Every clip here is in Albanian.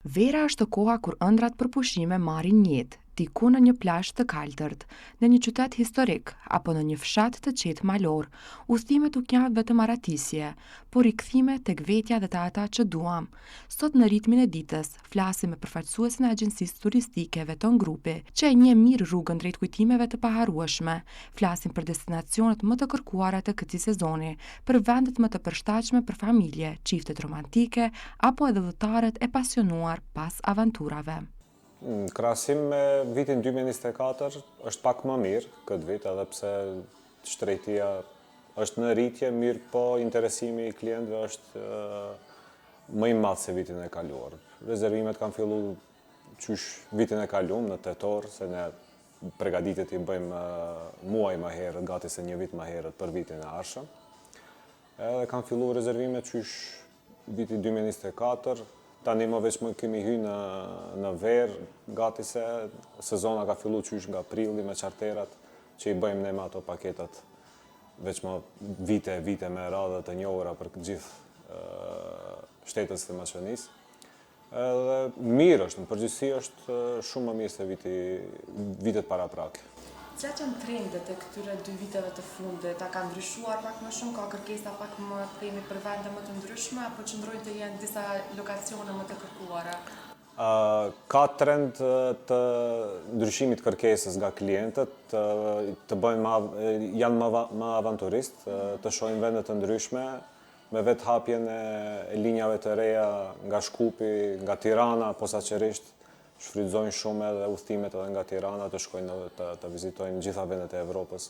Vera është koha kur ëndrat për pushime marrin jetë, diku në një plazh të kaltërt, në një qytet historik apo në një fshat të qetë malor. Udhëtimet nuk janë vetëm aratisje, por rikthime tek vetja dhe te ata që duam. Sot në ritmin e ditës flasim me përfaqësuesin e agjencisë turistike Veton Grupi, që e njeh mirë rrugën drejt kujtimeve të paharrueshme. Flasim për destinacionet më të kërkuara të këtij sezoni, për vendet më të përshtatshme për familje, çiftet romantike apo edhe udhëtarët e pasionuar pas aventurave. Në krahasim me vitin 2024 është pak më mirë këtë vit, edhe pse shtrejtia është në rritje, mirë po interesimi i klientëve është më i madh se vitin e kaluar. Rezervimet kanë filluar qysh vitin e kaluar në tetor, se ne përgatitjet i bëjmë muaj më herët, gati se një vit më herët për vitin e ardhshëm. Edhe kanë filluar rezervimet qysh viti 2024. Tani më veç më kemi hyrë në verë, gati se sezona ka fillu qysh nga prilli me charterat, që i bëjmë ne me ato paketat veç më vite me radhë të njohura për gjithë shtetës të Maqedonisë. Edhe mirë është, në përgjithësi është shumë më mirë se vitet paraprake. Cilat janë trendet e këtyre 2 viteve të fundit? A ka ndryshuar pak më shumë, ka kërkesa pak më themi për vende më të ndryshme, apo qëndrojnë të jenë disa lokacione më të kërkuara? Ka trend të ndryshimit kërkesës nga klientët, janë më avanturistë, të shohin vende të ndryshme, me vetë hapjen e linjave të reja nga Shkupi, nga Tirana, posaçërisht, shfrytëzojnë shumë edhe udhëtimet edhe nga Tirana të shkojnë të vizitojnë gjitha vendet e Evropës.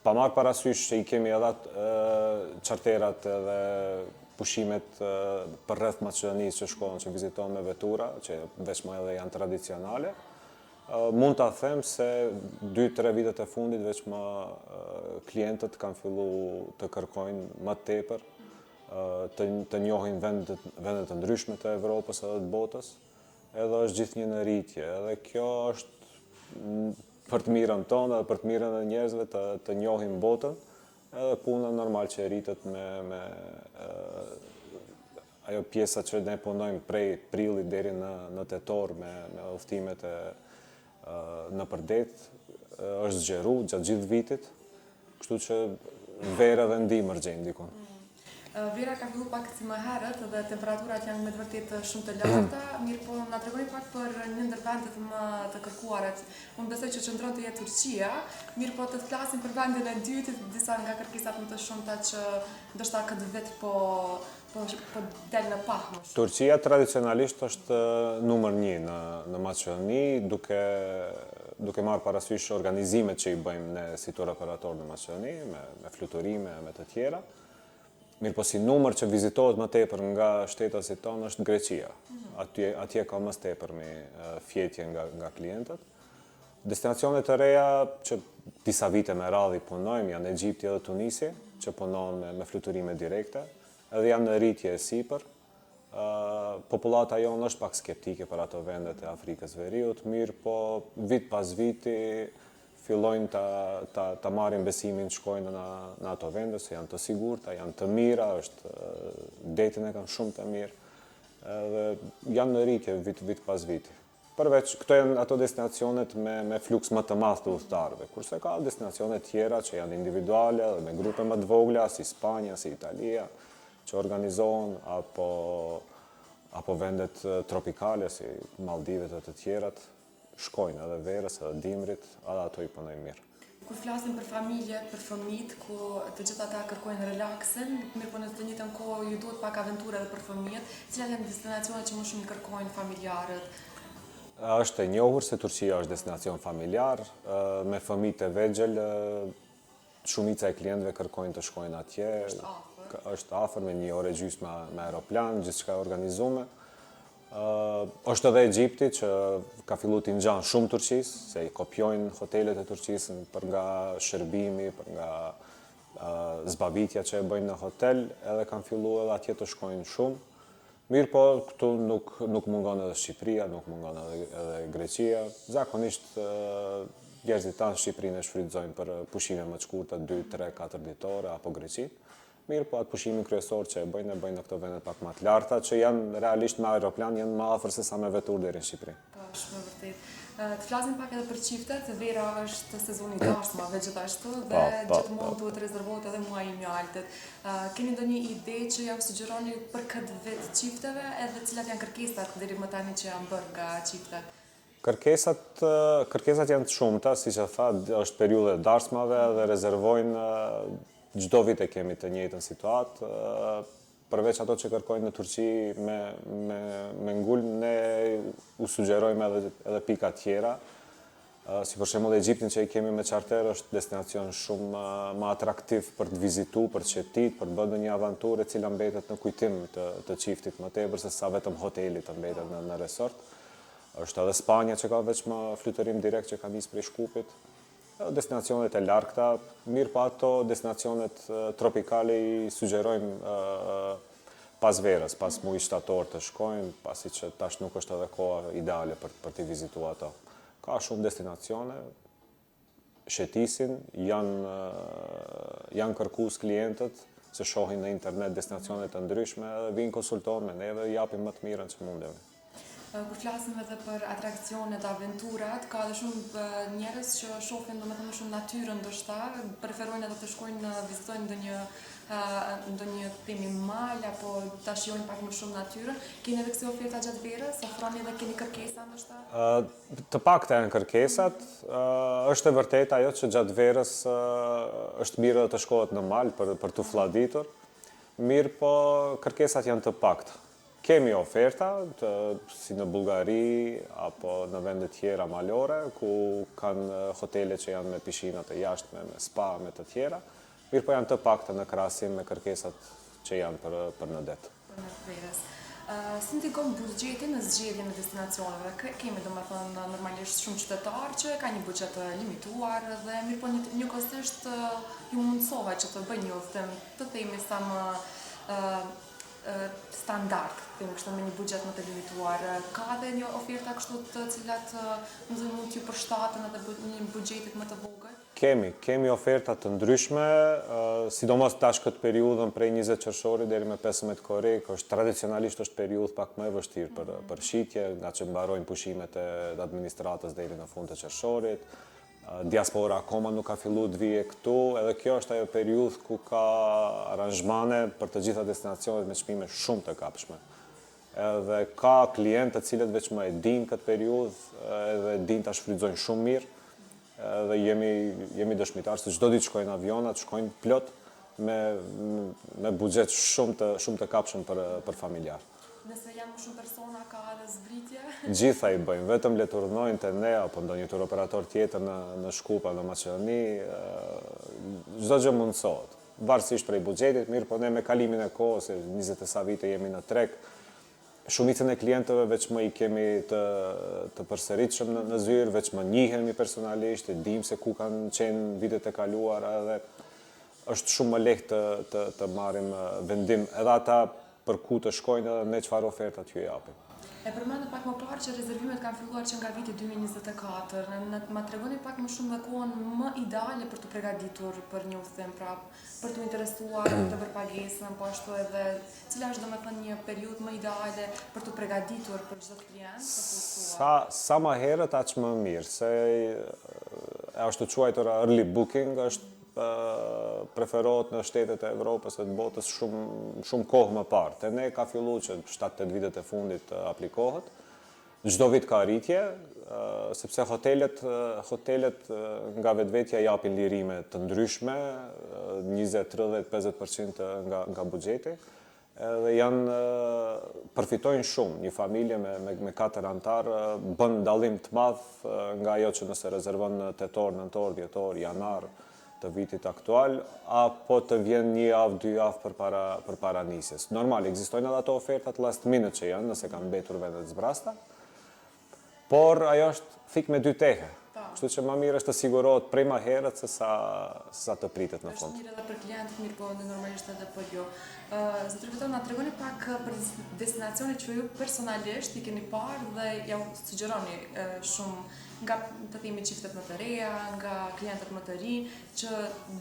Pa marrë parasysh që i kemi edhe charterat edhe pushimet për rreth Maqedonisë që shkojnë që vizitojnë me vetura, që veç më edhe janë tradicionale. Mund ta them se 2-3 vitet e fundit veç më klientët kanë fillu të kërkojnë më tepër, të njohin vendet të ndryshme të Evropës edhe të botës, edhe është gjithnjë në rritje. Edhe kjo është për të mirën tonë dhe për të mirën e njerëzve të njohin botën, edhe puna normal që rritet me ajo pjesa që ne punojmë prej prillit deri në tetor me udhëtimet në përdet, është zgjeru gjatë gjithë vitit, kështu që vera dhe ndihmë gjejnë dikun. Vera ka fillu pak si më herët dhe temperaturat janë me të vërtet shumë të larta, mirë po na tregoni pak për një ndër vendet më të kërkuarat. Unë besoj që qëndron të jetë Turqia, mirë po të flasim për vendin e dytë, disa nga kërkesat më të shumta që ndoshta këtë vit po del në pah më shumë. Turqia tradicionalisht është numër 1 në Maqedoni, duke marrë parasysh organizimet që i bëjmë ne si tur operator në Maqedoni, me fluturime, me të tjera. Mirë po si numër që vizitohet më tepër nga shtetet si tonë është Greqia. Atje ka më tepër me fjetje nga klientët. Destinacionet të reja që disa vite me radhë i punojmë janë Egjipti edhe Tunisi, që punojnë me fluturime direkte, edhe janë në rritje e sipër. Popullata jonë është pak skeptike për ato vendet e Afrikës Veriut, mirë po vit pas viti fillojnë ta marrin besimin të shkojnë në ato vende, se janë të sigurta, janë të mira, detin e kanë shumë të mirë, dhe janë në rritje vit pas viti. Përveç, këto janë ato destinacionet me fluks më të madh të udhëtarëve, kurse ka destinacionet tjera që janë individuale dhe me grupe më të vogla, si Spanja, si Italia, që organizohen, apo vendet tropikale, si Maldivet e të tjerat, shkojnë edhe verës, edhe dimrit, edhe ato i punojnë mirë. Kur flasim për familje, për fëmijët, ku të gjitha ata kërkojnë relaksin, mirë po në të njëjtën kohë ju duhet pak aventurë edhe për fëmijët, cilat janë destinacionet që më shumë kërkojnë familjarët? Është e njohur se Turqia është destinacion familjar, me fëmijë të vegjël, shumica e klientëve kërkojnë të shkojnë atje. Është afër me 1 orë gjysmë me aeroplan, gjithçka e organizuar. Është edhe Egjipti që ka filluar të ngjan shumë Turqisë, se i kopjojnë hotelet e Turqisë për nga shërbimi, për nga zbavitja që e bëjnë në hotel, edhe kanë filluar edhe atje të shkojnë shumë. Mirë po, këtu nuk mungon edhe Shqipëria, nuk mungon edhe Greqia. Zakonisht njerëzit tanë Shqipërinë e shfrytëzojnë për pushime më të shkurta, 2, 3, 4 ditore, apo Greqi. Mirë, po atë pushimin kryesor që e bëjnë në këto vendet pak më të larta, që janë realisht me aeroplan, janë më afër se sa me vetur deri në Shqipëri. Po, shumë vërtet. Të flasim pak edhe për çiftet, vera është sezoni i dasmave gjithashtu dhe gjithmonë duhet rezervohet edhe muaji i mjaltit. Keni ndonjë ide që ja sugjeroni për këtë vit çifteve edhe cilat janë kërkesat deri më tani që janë bërë nga çiftet? Kërkesat janë të shumta, siç e tha, është periudha e dasmave dhe rezervojnë çdo vit e kemi të njëjtën situatë. Përveç ato që kërkojnë në Turqi me ngulm, ne u sugjerojmë edhe pika tjera. Si për shembull Egjiptin që i kemi me charter është destinacion shumë më atraktiv për të vizitu, për të qetit, për të bërë një avanturë e cila mbetet në kujtim të çiftit më tepër se sa vetëm hoteli të mbetet në resort. Është edhe Spanja që ka veç më flytërim direkt që ka nisë prej Shkupit. Destinacionet e largëta, mirë pa ato destinacionet tropikale i sugjerojmë pas verës, pas mujit shtator të shkojnë, pasi që tash nuk është edhe koha ideale për t'i vizituar ato. Ka shumë destinacione, shetisin, janë kërkues klientët, se shohin në internet destinacionet të ndryshme dhe vinë konsultohen me ne dhe japim më të mirën që mundemi. Kur flasim edhe për atrakcionet, aventurat, ka edhe shumë njerëz që shohin domethënë shumë natyrën ndoshta, preferojnë edhe të shkojnë vizitojnë ndonjë themi mal apo ta shijojnë pak më shumë natyrën. Keni edhe këto oferta gjatë verës, ofroni edhe keni kërkesa ndoshta? Të pakta janë kërkesat. Është e vërtetë ajo që gjatë verës është mirë të shkohet në mal për të flladitur. Mirë, po kërkesat janë të pakta. Kemi oferta, si në Bullgari apo në vende tjera malore, ku kanë hotele që janë me pishinat e jashtme, me spa, me të tjera. Mirë, po janë të pakta në krahasim me kërkesat që janë për në det. Për në verës. Si ndikon buxheti në zgjedhjen e destinacioneve? Kemi domethënë normalisht shumë qytetarë që ka një buxhet të limituar dhe mirë po njëkohësisht ju mundsohet që të bëjnë një udhëtim të themi sa më standard, me një buxhet më të limituar. Ka dhe një oferta kështu të cilat mund t'ju përshtaten edhe një buxhetit më të vogël? Kemi oferta të ndryshme, sidomos tash këtë periudhën prej 20 qershorit deri me 15 korrik, tradicionalisht është periudhë pak më e vështirë për shitje, nga që mbarojnë pushimet e administratës deri në fund të qershorit. Diaspora akoma nuk ka fillu të vije këtu, edhe kjo është ajo periudhë ku ka aranzhmane për të gjitha destinacionet me çmime shumë të kapshme. Edhe ka klientë të cilët veç më e dinë këtë periudhë edhe dinë ta shfrytëzojnë shumë mirë. Edhe jemi dëshmitarë se çdo ditë shkojnë avionat, shkojnë plot me buxhet shumë të kapshëm për familjar. Nëse janë më shumë persona, ka edhe zbritje? Gjitha i bëjmë, vetëm le të urdhnojnë te ne apo ndonjë turoperator tjetër në Shkup apo në Maqedoni, çdo gjë mundsohet. Varësisht prej buxhetit, mirë, po ne me kalimin e kohës, 20 e sa vite jemi në treg, shumicën e klientëve veç më i kemi të përsëritshëm në zyrë, veç më njihemi personalisht, e dim se ku kanë qenë vitet e kaluara dhe është shumë më lehtë të marrim vendim edhe ata për ku të shkojnë edhe ne çfarë ofertat ju japim. E përmendë pak më parë që rezervimet kanë filluar që nga viti 2024. Ma tregoni pak më shumë dhe kohën më ideale për të përgatitur për një udhëtim, për të interesuar, të bërë pagesën, po ashtu edhe cila është domethënë një periudhë më ideale për të përgatitur për çdo klient? Sa më herët aq më mirë, se është quajtur early booking, është preferohet në shtetet e Evropës e të botës shumë kohë më parë. Te ne ka filluar që 7-8 vitet e fundit të aplikohet. Çdo vit ka rritje, sepse hotelet nga vetvetja japin lirime të ndryshme, 20, 30, 50% nga buxheti. Dhe përfitojnë shumë. Një familje me 4 antar bën dallim të madh nga ajo që nëse rezervon në tetor, nëntor, dhjetor, janar të vitit aktual, apo të vjen 1 javë, 2 javë për para nisjes. Normal, ekzistojnë edhe ato ofertat last minute që janë, nëse kanë mbetur vendet zbrasta, por ajo është thik me 2 tehe. Kështu që më mirë është të sigurohet prej më herët se sa të pritet në fund. Është mirë edhe për klientët, mirë po normalisht edhe për ju. Zotëri Vitor, na tregoni pak për destinacionet që ju personalisht i keni parë dhe ja u sugjeroni shumë nga të themi çiftet më të reja, nga klientët më të rinj, që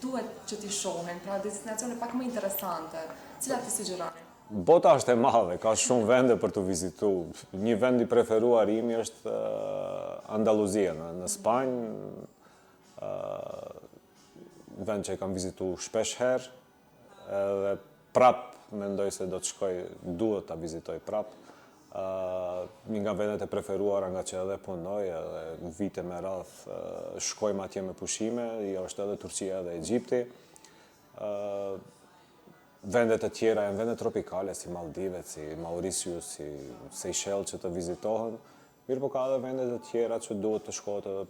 duhet që t'i shohin, pra destinacione pak më interesante. Cilat i sugjeroni? Bota është e madhe, ka shumë vende për të vizitu. Një vend i preferuar imi është Andaluzia, në Spanjë, vend që e kam vizitu shpesh herë, edhe prap mendoj se do të shkoj, duhet ta vizitoj prap. Një nga vendet e preferuara nga që edhe punoj, edhe vite me radh shkojmë atje me pushime, jo është edhe Turqia edhe Egjipti. Vendet e tjera janë vende tropikale, si Maldivet, si Mauritius, si Seychelles që të vizitohen. Mirë po ka edhe vendet e tjera që duhet të shkohet edhe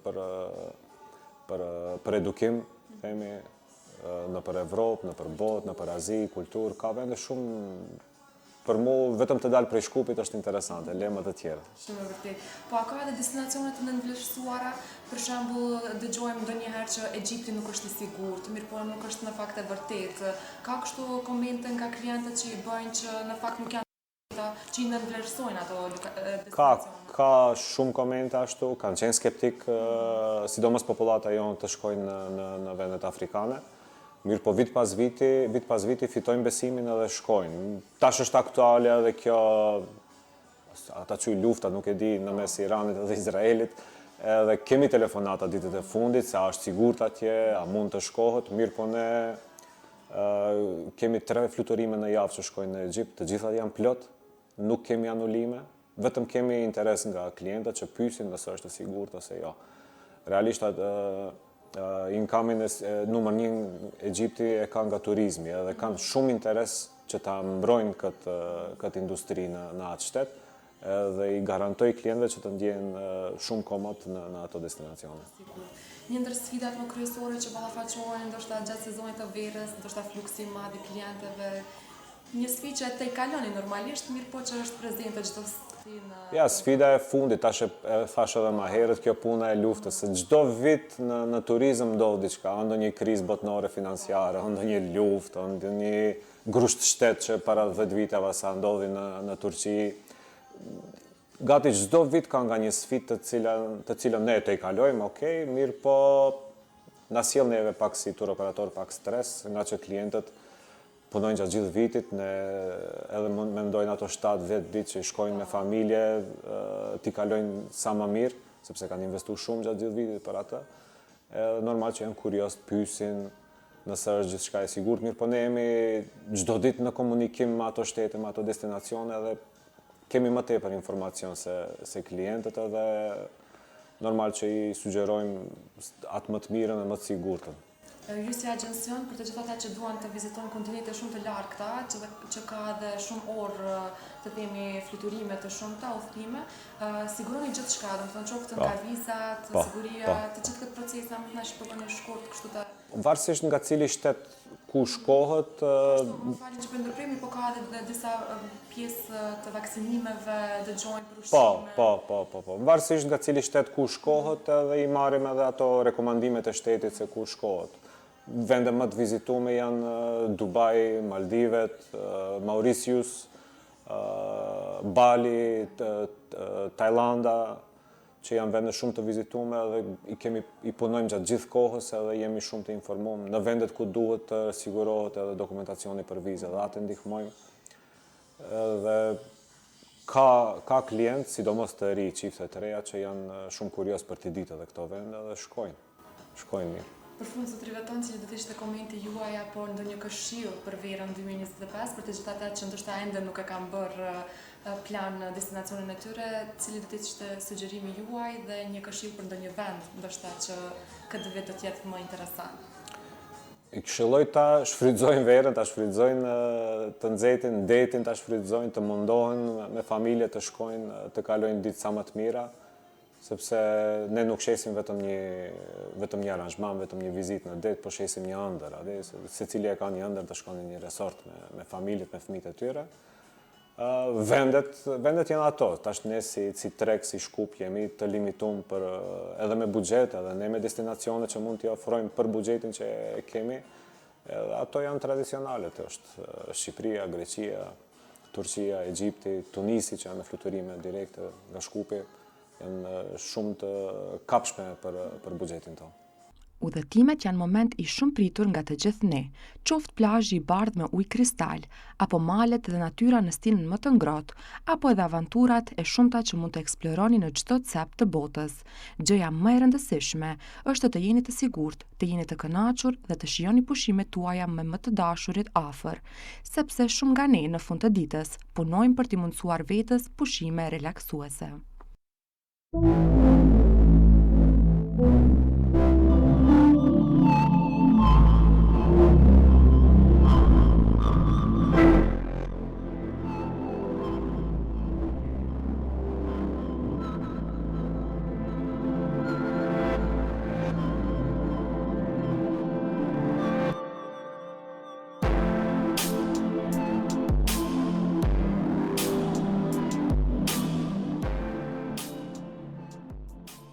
për edukim, themi, në për Evropë, në për botë, në për Azi, kulturë. Ka vende shumë, për mu, vetëm të dalë prej Shkupit është interesante, lemë të tjera. Shumë e vërtet. Po a ka edhe destinacione të nënvlerësuara? Për shembull, dëgjojmë ndonjëherë që Egjipti nuk është i sigurt, mirë po nuk është në fakt e vërtet. Ka kështu komente nga klientët që i bëjnë që në fakt nuk janë që i nënvlerësojnë ato destinacione? Ka shumë komente ashtu, kanë qenë skeptik, sidomos popullata jonë të shkojnë në vendet afrikane. Mirë po vit pas viti fitojnë besimin edhe shkojnë. Tash është aktuale edhe kjo, ata që lufta nuk e di në mes Iranit edhe Izraelit, edhe kemi telefonata ditët e fundit, se a është sigurt atje, a mund të shkohet, mirë po ne kemi 3 fluturime në javë që shkojnë në Egjipt, të gjitha janë plot, nuk kemi anulime, vetëm kemi interes nga klientët që pyesin nëse është e sigurt ose jo. Realisht inkamin numër 1 Egjipti e ka nga turizmi edhe kanë shumë interes që ta mbrojnë këtë industri në atë shtet edhe i garantoj klientëve që të ndjehen shumë komod në ato destinacione. Një ndër sfidat më kryesore që ballafaqohen ndoshta gjatë sezonit të verës, ndoshta fluksi i madh i klientëve, një sfidë që te kaloni normalisht, mirë po që është prezente çdo Ja, sfida e fundit, tash e thash edhe më herët, kjo puna e luftës, se çdo vit në turizëm ndodh diçka, ndonjë krizë botnore financiare, ndonjë luftë, ndonjë grusht shtet që para 10 viteve sa ndodhi në Turqi. Gati çdo vit ka nga një sfidë të cilën ne e kalojmë, okay, mirë po na sjell neve pak si tur operator pak stres, nga që klientët punojnë gjatë gjithë vitit, edhe mendojnë ato 7-10 ditë që i shkojnë me familje, t'i kalojnë sa më mirë, sepse kanë investu shumë gjatë gjithë vitit për atë. Normal që janë kurios të pyesin nëse është gjithçka e sigurt, mirë po ne jemi çdo ditë në komunikim me ato shtete, me ato destinacione dhe kemi më tepër informacion se klientët edhe normal që i sugjerojmë atë më të mirën dhe më të sigurtën. Ju si agjencion, për të gjithë ata që duan të vizitojnë kontinente shumë të largëta, që ka edhe shumë orë të themi fluturime të shumta, udhëtime, siguroni gjithçka, domethënë qoftë nga vizat, siguria, të gjithë këtë proces na më shpërndoni shkurt kështu të Varësisht nga cili shtet ku shkohet, më falni që po ndërpremi, po ka edhe disa pjesë të vaksinimeve, dëgjojnë për ushqime. Po. Varësisht nga cili shtet ku shkohet, edhe i marrim edhe ato rekomandimet e shtetit se ku shkohet. Vende më të vizitume janë Dubai, Maldivet, Mauritius, Bali, Tajlanda, që janë vende shumë të vizitume edhe i punojmë gjatë gjithë kohës edhe jemi shumë të informuar në vendet ku duhet të sigurohet edhe dokumentacioni për vizë dhe atë ndihmojmë. Dhe ka klientë, sidomos të ri, çifte të reja që janë shumë kurios për t'i ditë edhe këto vende dhe shkojnë mirë. Për fund, zotëri Vitor, cili do të ishte komenti juaj apo ndonjë këshill për verën 2025 për të gjithë ata që ndoshta ende nuk e kanë bërë plan destinacionin e tyre, cili do të ishte sugjerimi juaj dhe një këshill për ndonjë vend, ndoshta që këtë vit do të jetë më interesant. I këshilloj ta shfrytëzojnë verën, ta shfrytëzojnë të nxehtin, detin ta shfrytëzojnë, të mundohen me familje të shkojnë, të kalojnë ditë sa më të mira, sepse ne nuk shesim vetëm një aranzhman, vetëm një vizitë në det, po shesim një ëndër, secili e ka një ëndër të shkon në një resort me familjet, me fëmijët e tyre. Vendet janë ato, tash ne si treg, si Shkup jemi të limitum edhe me buxhet, edhe ne me destinacione që mund t'i ofrojmë për buxhetin që kemi, edhe ato janë tradicionale, është Shqipëria, Greqia, Turqia, Egjipti, Tunisi që janë në fluturime direkte nga Shkupi, janë shumë të kapshme për buxhetin tonë. Udhëtimet janë moment i shumë pritur nga të gjithë ne, qoftë plazhi i bardhë me ujë kristal, apo malet dhe natyra në stilin më të ngrohtë, apo edhe avanturat e shumta që mund të eksploroni në çdo cep të botës. Gjëja më e rëndësishme është të jeni të sigurt, të jeni të kënaqur dhe të shijoni pushimet tuaja me më të dashurit afër, sepse shumë nga ne në fund të ditës punojmë për t'i mundsuar vetes pushime relaksuese.